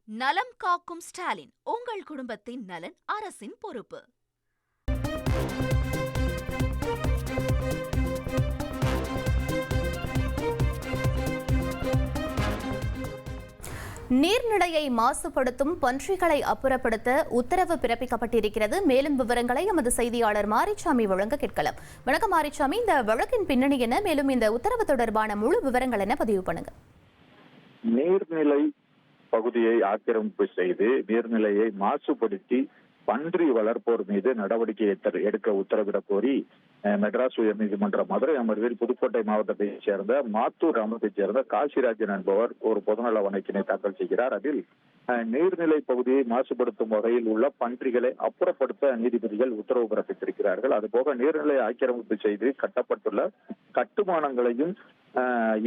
நலம் காக்கும் ஸ்டாலின், உங்கள் குடும்பத்தின் நலன் அரசின் பொறுப்பு. நீர்நிலையை மாசுபடுத்தும் பன்றிகளை அப்புறப்படுத்த உத்தரவு பிறப்பிக்கப்பட்டிருக்கிறது. மேலும் விவரங்களை எமது செய்தியாளர் மாரிச்சாமி வழங்க கேட்கலாம். வணக்கம் மாரிச்சாமி, இந்த வழக்கின் பின்னணி என்ன? மேலும் இந்த உத்தரவு தொடர்பான முழு விவரங்கள் என்ன? பதிவு பண்ணுங்க. நீர்நிலை பகுதியை ஆக்கிரமிப்பு செய்து நீர்நிலையை மாசுபடுத்தி பன்றி வளர்ப்போர் மீது நடவடிக்கை எடுக்க உத்தரவிடக் கோரி மெட்ராஸ் உயர்நீதிமன்ற மதுரை அமர்வில் புதுக்கோட்டை மாவட்டத்தைச் சேர்ந்த மாத்தூர் கிராமத்தைச் சேர்ந்த காசிராஜன் என்பவர் ஒரு பொதுநல வழக்கினை தாக்கல் செய்கிறார். அதில் நீர்நிலை பகுதியை மாசுபடுத்தும் வகையில் உள்ள பன்றிகளை அப்புறப்படுத்த நீதிபதிகள் உத்தரவு பிறப்பித்திருக்கிறார்கள். அதுபோக நீர்நிலை ஆக்கிரமிப்பு செய்து கட்டப்பட்டுள்ள கட்டுமானங்களையும்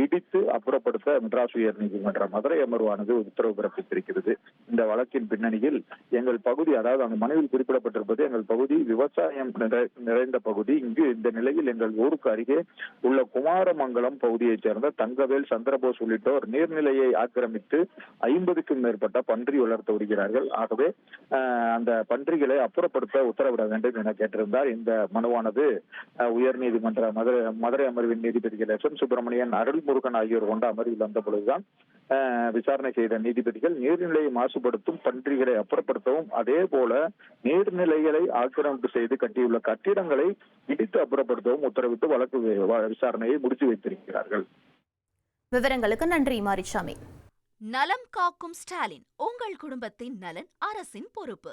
இடித்து அப்புறப்படுத்த மெட்ராஸ் உயர் நீதிமன்ற மதுரை அமர்வானது உத்தரவு பிறப்பித்திருக்கிறது. இந்த வழக்கின் பின்னணியில் எங்கள் பகுதி, அதாவது அந்த மனுவில் குறிப்பிடப்பட்டிருப்பது, எங்கள் பகுதி விவசாயம் நிறைந்த பகுதி. இங்கு இந்த நிலையில் எங்கள் ஊருக்கு அருகே உள்ள குமாரமங்கலம் பகுதியைச் சேர்ந்த தங்கவேல், சந்திரபோஸ் உள்ளிட்டோர் நீர்நிலையை ஆக்கிரமித்து 50க்கும் மேற்பட்ட பன்றி வளர்த்து வருகிறார்கள். ஆகவே அந்த பன்றிகளை அப்புறப்படுத்த உத்தரவிட வேண்டும் என கேட்டிருந்தார். இந்த மனுவானது உயர்நீதிமன்ற மதுரை அமர்வின் நீதிபதிகள் எஸ். எம். சுப்பிரமணியன், அருள்முருகன் ஆகியோர் கொண்ட அமர்வில் வந்த பொழுதுதான் விசாரணை செய்த நீதிபதிகள் நீர்நிலையை மாசுபடுத்தும் பன்றிகளை அப்புறப்படுத்தவும், அதே போல நீர்நிலைகளை ஆக்கிரமிப்பு செய்து கட்டியுள்ள கட்டிடங்களை இடித்து அப்புறப்படுத்தவும் உத்தரவிட்டு வழக்கு விசாரணையை முடித்து வைத்திருக்கிறார்கள். விவரங்களுக்கு நன்றி மாரிச்சாமி. நலம் காக்கும் ஸ்டாலின், உங்கள் குடும்பத்தின் நலன் அரசின் பொறுப்பு.